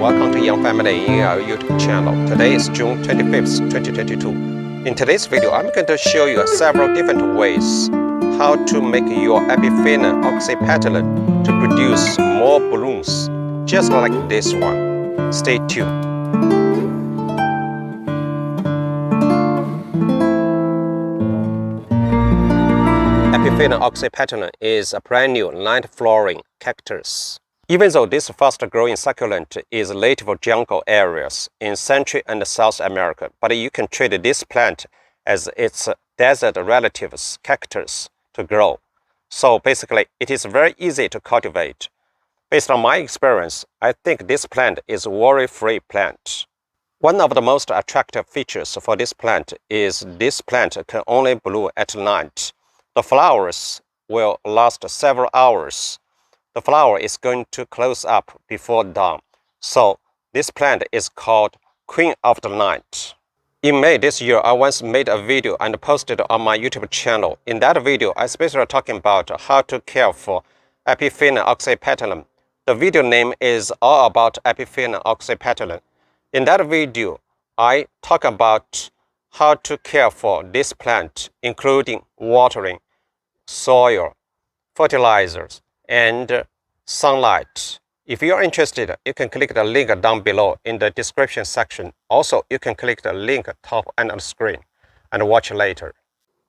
welcome to Young Family in our YouTube channel. Today is June 25th, 2022. In today's video, I'm going to show you several different ways how to make your Epiphyllum oxypetalum to produce more balloons, just like this one. Stay tuned. Epiphyllum oxypetalum is a brand new night-flowering cactus. Even though this fast-growing succulent is native to jungle areas in Central and South America, but you can treat this plant as its desert relatives, cactus, to grow. So basically, it is very easy to cultivate. Based on my experience, I think this plant is a worry-free plant. One of the most attractive features for this plant is this plant can only bloom at night. The flowers will last several hours. The flower is going to close up before dawn. So this plant is called Queen of the Night. In May this year, I once made a video and posted on my YouTube channel. In that video, I especially talking about how to care for Epiphyllum oxypetalum. The video name is all about Epiphyllum oxypetalum. In that video, I talk about how to care for this plant, including watering, soil, fertilizers, and sunlight. If you are interested, you can click the link down below in the description section. Also, you can click the link top and on the screen and watch later.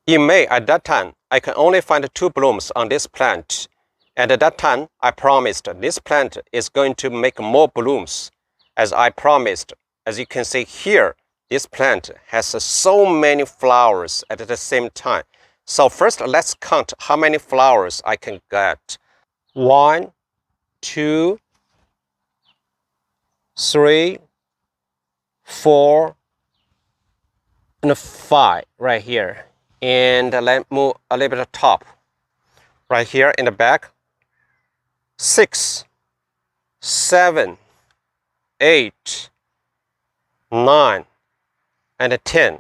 In May, at that time, I can only find 2 blooms on this plant. And at that time, I promised this plant is going to make more blooms. As I promised, as you can see here, this plant has so many flowers at the same time. So first, let's count how many flowers I can get. 1, 2, 3, 4, and 5 right here. And let's move a little bit top. Right here in the back. 6, 7, 8, 9, and 10.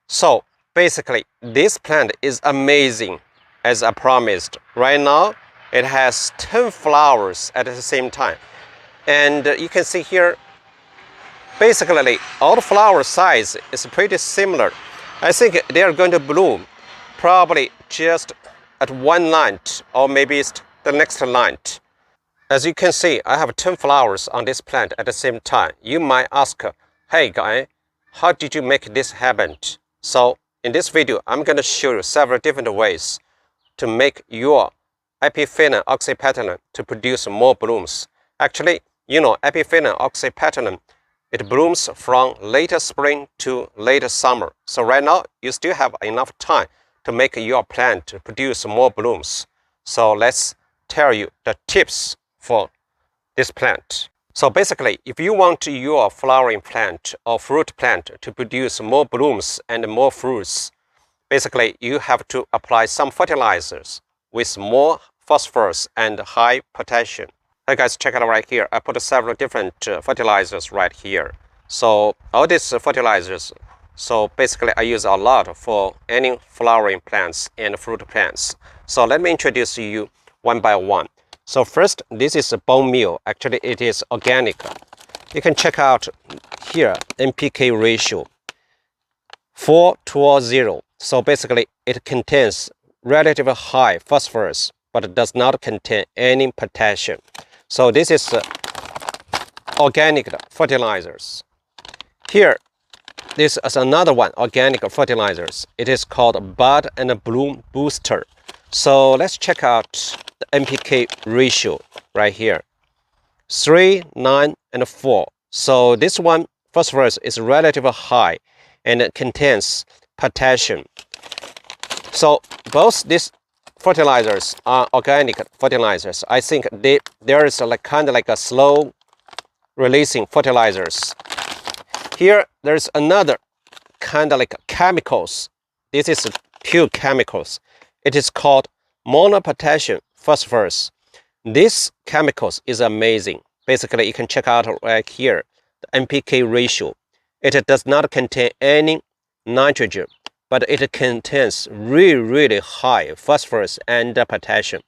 So basically, this plant is amazing, as I promised. Right now, it has 10 flowers at the same time. And you can see here, basically, all the flower size is pretty similar. I think they are going to bloom probably just at one night, or maybe it's the next night. As you can see, I have 10 flowers on this plant at the same time. You might ask, hey guy, how did you make this happen? So in this video, I'm going to show you several different ways to make your Epiphyllum oxypetalum to produce more blooms. Actually, you know, Epiphyllum oxypetalum, it blooms from later spring to later summer. So right now, you still have enough time to make your plant to produce more blooms. So let's tell you the tips for this plant. So basically, if you want your flowering plant or fruit plant to produce more blooms and more fruits, basically you have to apply some fertilizers with more phosphorus and high potassium. Hey guys, check it out right here. I put several different fertilizers right here. So all these fertilizers, so basically I use a lot for any flowering plants and fruit plants. So let me introduce you one by one. So first, this is a bone meal. Actually, it is organic. You can check out here, NPK ratio, 4:0. So basically, it contains relatively high phosphorus, but it does not contain any potassium. So this is organic fertilizers. Here, this is another one, organic fertilizers. It is called Bud and Bloom Booster. So let's check out the NPK ratio right here, 3, 9, and 4. So this one, phosphorus is relatively high, and it contains potassium. So both these fertilizers are organic fertilizers. I think there is kind of like a slow releasing fertilizers. Here, there's another kind of like chemicals. This is pure chemicals. It is called monopotassium phosphorus. This chemicals is amazing. Basically, you can check out right here, the NPK ratio. It does not contain any nitrogen, but it contains really high phosphorus and potassium.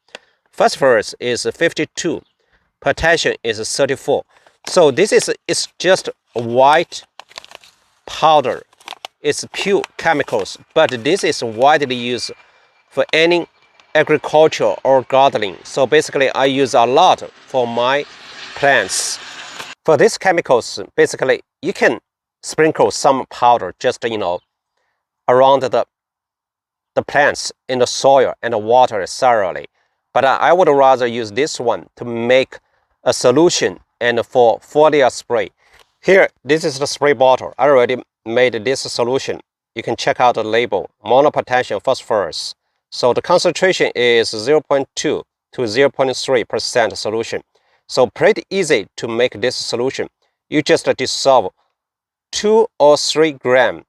Phosphorus is 52, potassium is 34. So this is it's just white powder. It's pure chemicals, but this is widely used for any agriculture or gardening. So basically I use a lot for my plants. For these chemicals, basically you can sprinkle some powder just around the plants in the soil and water thoroughly. But I would rather use this one to make a solution and for foliar spray. Here, this is the spray bottle. I already made this solution. You can check out the label, monopotassium phosphorus. So the concentration is 0.2 to 0.3% solution. So pretty easy to make this solution. You just dissolve 2 or 3 gram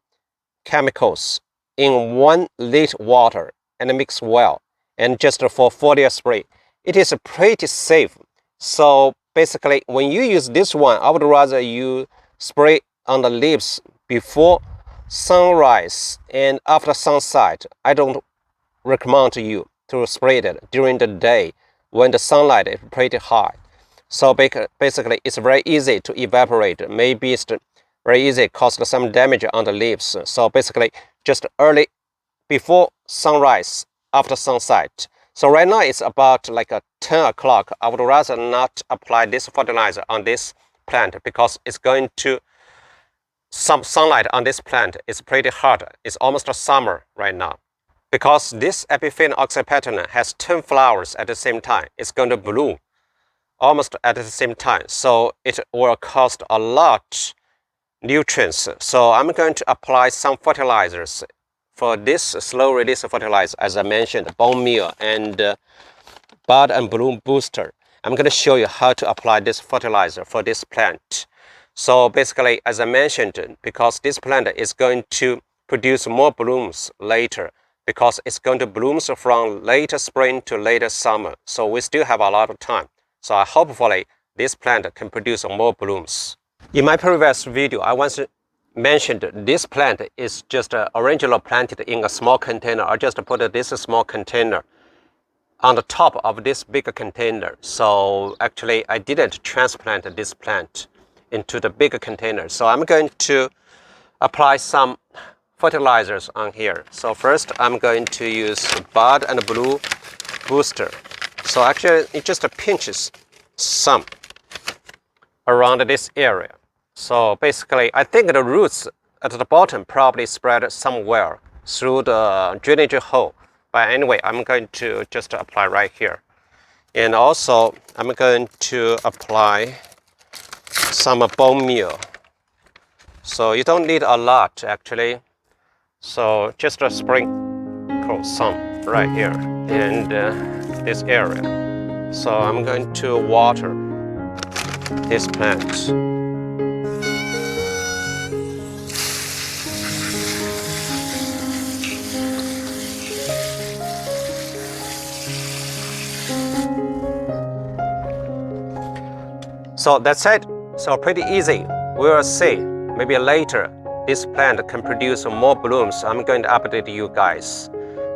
chemicals in 1 liter water and mix well. And just for foliar spray, it is pretty safe. So basically, when you use this one, I would rather you spray on the leaves before sunrise and after sunset. I don't recommend you to spray it during the day when the sunlight is pretty high. So basically, it's very easy to evaporate. Maybe it's very easy cause some damage on the leaves. So basically, just early before sunrise, after sunset. So right now it's about like 10 o'clock. I would rather not apply this fertilizer on this plant because it's going to some sunlight on this plant is pretty hot. It's almost summer right now. Because this Epiphyllum oxypetalum has 10 flowers at the same time, it's going to bloom almost at the same time. So it will cost a lot nutrients. So I'm going to apply some fertilizers for this slow release fertilizer, as I mentioned, bone meal and bud and bloom booster. I'm going to show you how to apply this fertilizer for this plant. So basically, as I mentioned, because this plant is going to produce more blooms later, because it's going to bloom from later spring to later summer. So we still have a lot of time. So hopefully this plant can produce more blooms. In my previous video, I once mentioned this plant is just originally planted in a small container. I just put this small container on the top of this bigger container. So actually I didn't transplant this plant into the bigger container. So I'm going to apply some fertilizers on here. So first I'm going to use bud and blue booster. So actually it just pinches some around this area. So basically I think the roots at the bottom probably spread somewhere through the drainage hole. But anyway, I'm going to just apply right here. And also I'm going to apply some bone meal. So you don't need a lot actually. So just sprinkle some right here in this area. So I'm going to water this plant. So that's it. So pretty easy. We will see. Maybe later this plant can produce more blooms. I'm going to update you guys.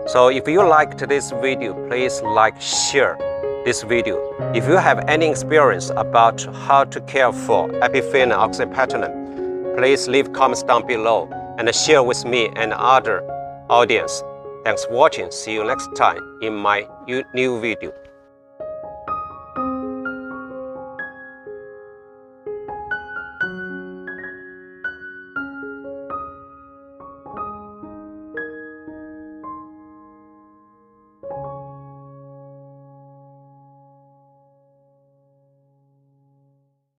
So if you liked this video, please like, share this video. If you have any experience about how to care for Epiphyllum oxypetalum, please leave comments down below and share with me and other audience. Thanks for watching. See you next time in my new video.